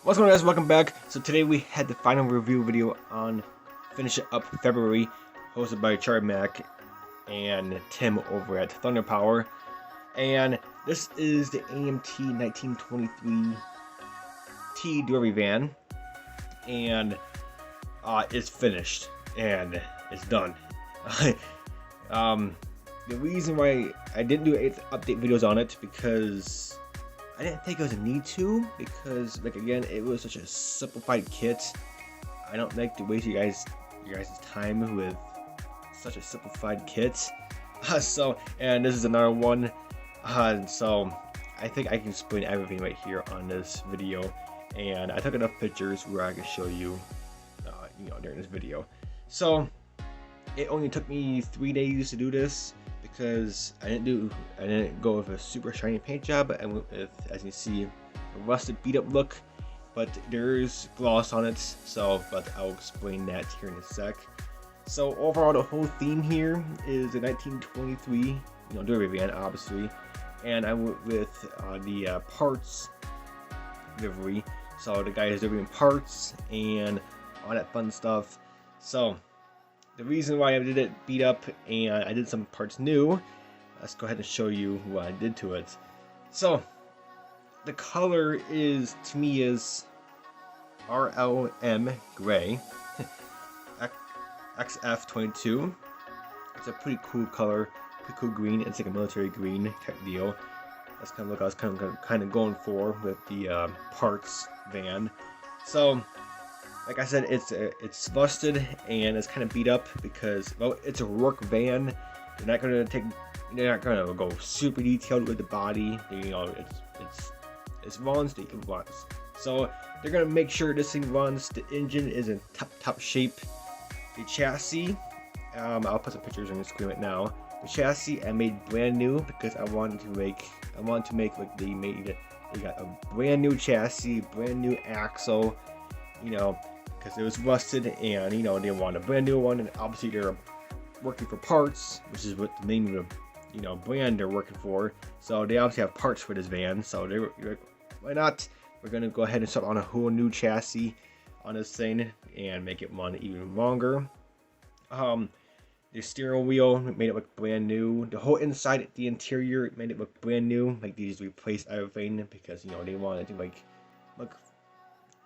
What's going on, guys? Welcome back. So today we had the final review video on Finish It Up February, hosted by Charlie Mack and Tim over at Thunder Power. And this is the AMT 1923 T Derby van, and it's finished and it's done. The reason why I didn't do update videos on it because I didn't think it was a need to, because like again, it was such a simplified kit. I don't like to waste your guys' time with such a simplified kit. And this is another one. So I think I can explain everything right here on this video, and I took enough pictures where I can show you, during this video. So it only took me 3 days to do this, because I didn't go with a super shiny paint job. I went with, as you see, a rusted, beat up look, but there's gloss on it. But I'll explain that here in a sec. So overall, the whole theme here is a 1923, Derby van, obviously, and I went with the parts livery. So the guy is delivering parts and all that fun stuff. So the reason why I did it beat up and I did some parts new, let's go ahead and show you what I did to it. So the color is, to me, is RLM gray, XF22. It's a pretty cool color, pretty cool green. It's like a military green type deal. That's kind of what I was kind of going for with the parts van. So like I said, it's busted and it's kind of beat up because, well, it's a work van. They're not gonna go super detailed with the body. It runs. So they're gonna make sure this thing runs. The engine is in top shape. The chassis, I'll put some pictures on the screen right now. The chassis I made brand new because I wanted to make like they got a brand new chassis, brand new axle, because it was rusted, and they want a brand new one, and obviously they're working for parts, which is what the name of the brand they're working for. So they obviously have parts for this van. So they're like, why not? We're gonna go ahead and start on a whole new chassis on this thing and make it run even longer. The steering wheel made it look brand new. The whole inside, the interior, made it look brand new. Like, they just replaced everything because they wanted to look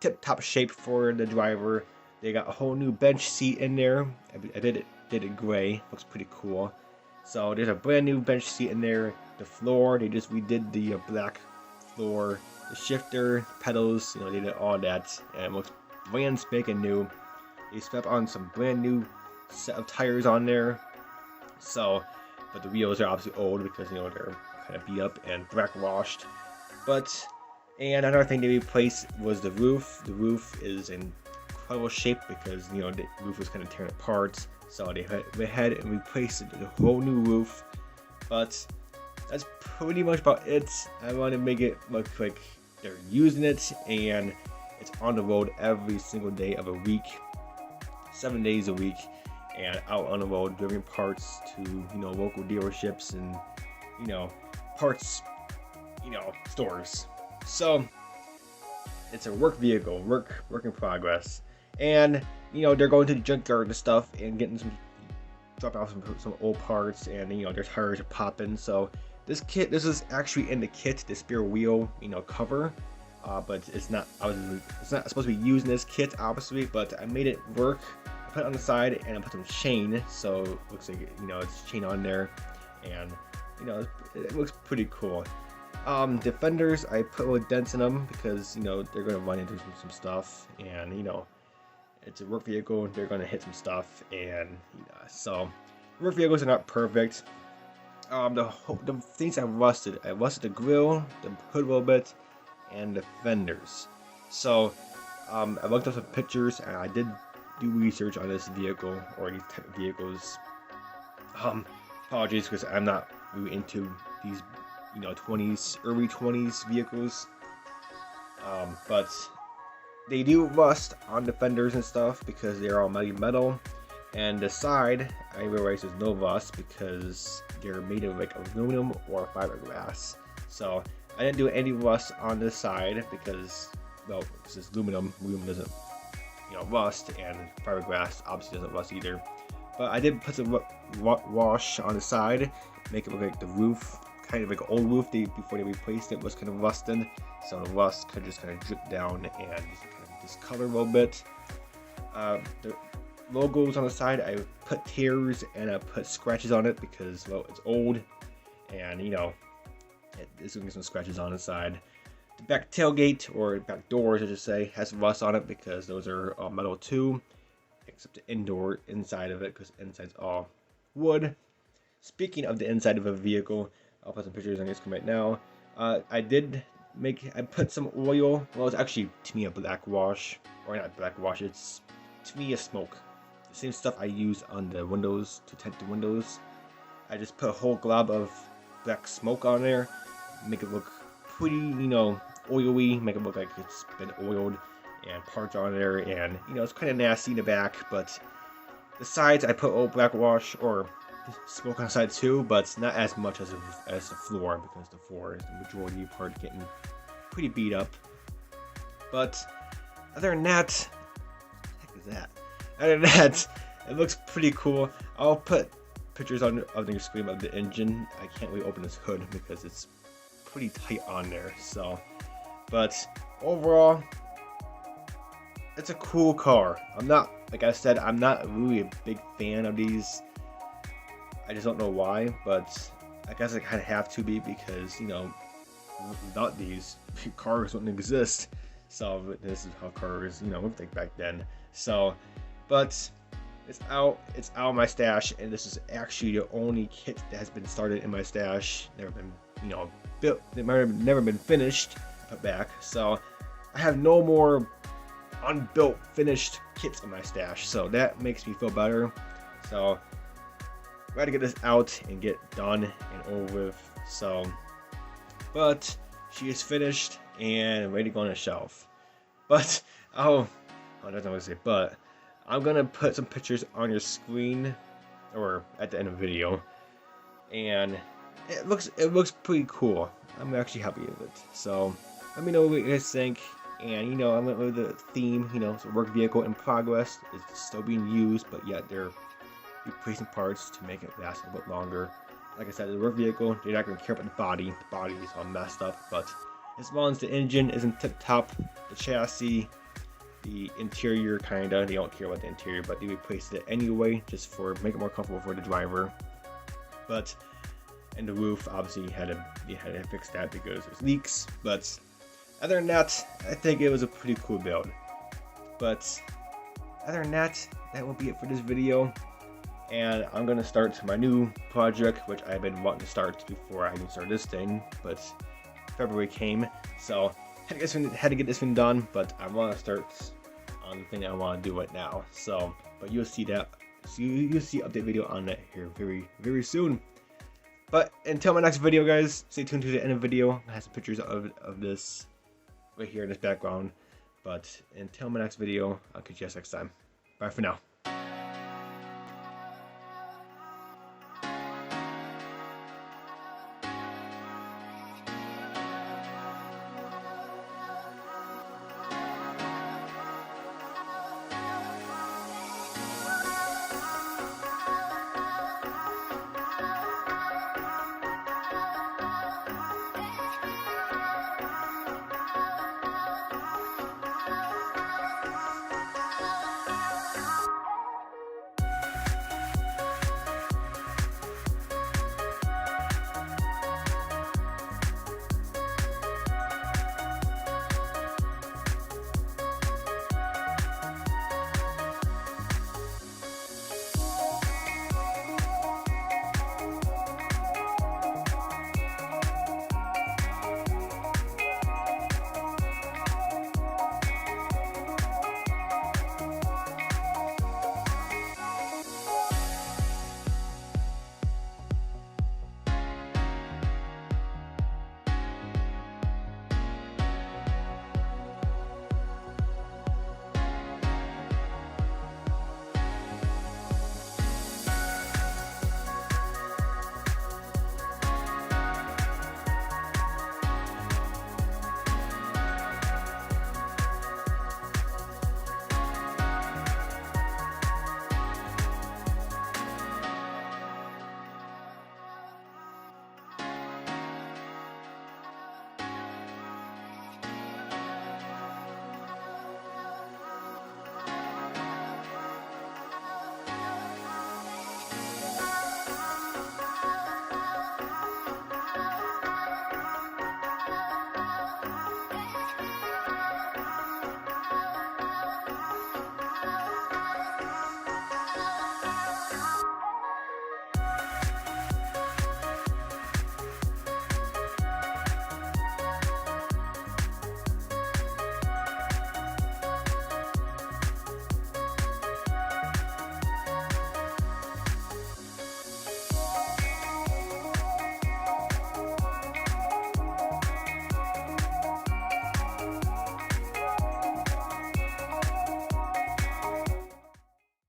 tip-top shape for the driver. They got a whole new bench seat in there. I did it gray. Looks pretty cool. So there's a brand new bench seat in there. The floor, they just redid the black floor. The shifter, pedals, they did all that, and it looks brand spanking new. They slapped on some brand new set of tires on there. So, but the wheels are obviously old because they're kind of beat up and black washed. And another thing they replaced was the roof. The roof is in incredible shape because the roof was kind of tearing apart. So they went ahead and replaced it with a whole new roof. But that's pretty much about it. I want to make it look like they're using it and it's on the road every single day of a week, 7 days a week, and out on the road delivering parts to local dealerships and parts stores. So it's a work vehicle, work in progress, and they're going to the junkyard and stuff and getting dropping off some old parts, and their tires are popping. So this is actually in the kit, the spare wheel cover, but it's not supposed to be used in this kit, obviously. But I made it work. I put it on the side and I put some chain, so it looks like it's chain on there, and it looks pretty cool. The fenders, I put little dents in them because they're gonna run into some stuff, and it's a work vehicle. They're gonna hit some stuff, and so work vehicles are not perfect. The things I rusted the grill, the hood a little bit, and the fenders. So I looked up some pictures and I did do research on this vehicle or these type of vehicles. Apologies because I'm not really into these early 20s vehicles. But they do rust on the fenders and stuff because they're all metal. And the side, I realized there's no rust because they're made of like aluminum or fiberglass. So I didn't do any rust on this side because well, this is aluminum. Aluminum doesn't, rust, and fiberglass obviously doesn't rust either. But I did put some wash on the side, make it look like the roof, kind of like an old roof before they replaced it was kind of rusted. So the rust could just kind of drip down and just kind of discolor a little bit. The logos on the side, I put tears and I put scratches on it because, well, it's old, and there's gonna be some scratches on the side. The back tailgate, or back doors I should say, has rust on it because those are metal too, except the inside of it, because inside's all wood. Speaking of the inside of a vehicle, I'll put some pictures on your screen right now. I put some oil. Well, it's actually, to me, a black wash, or not black wash, it's to me a smoke. The same stuff I use on the windows to tint the windows. I just put a whole glob of black smoke on there, make it look pretty, oily, make it look like it's been oiled, and parts on there, and it's kind of nasty in the back. But the sides I put old black wash or smoke on the side too, but it's not as much as the floor, because the floor is the majority part getting pretty beat up. But other than that, what the heck is that? Other than that, it looks pretty cool. I'll put pictures on the screen of the engine. I can't really open this hood because it's pretty tight on there. So, but overall, it's a cool car. Like I said, I'm not really a big fan of these. I just don't know why, but I guess I kind of have to be, because without these, cars wouldn't exist. So this is how cars looked like back then. So, but it's out of my stash, and this is actually the only kit that has been started in my stash. Never been built. It might have never been finished, put back. So I have no more unbuilt finished kits in my stash, so that makes me feel better. So got to get this out and get done and over with. So, but she is finished and ready to go on the shelf. But that's not what I say. But I'm gonna put some pictures on your screen, or at the end of the video, and it looks pretty cool. I'm actually happy with it. So let me know what you guys think. And I went with the theme. It's a work vehicle in progress. It's still being used, but yet they're replacing parts to make it last a little bit longer. Like I said, the work vehicle, they're not going to care about the body. The body is all messed up, but as long as the engine isn't tip top, the chassis, the interior kinda, they don't care about the interior, but they replaced it anyway just for make it more comfortable for the driver. But and the roof, obviously you had to fix that because there's leaks. But other than that, I think it was a pretty cool build. But other than that, that will be it for this video. And I'm gonna start my new project, which I've been wanting to start before I even started this thing, but February came, so had to get this thing done. But I want to start on the thing I want to do right now. So, but you'll see that. So you'll see update video on that here very, very soon. But until my next video, guys, stay tuned to the end of the video. I have some pictures of this right here in this background. But until my next video, I'll catch you guys next time. Bye for now.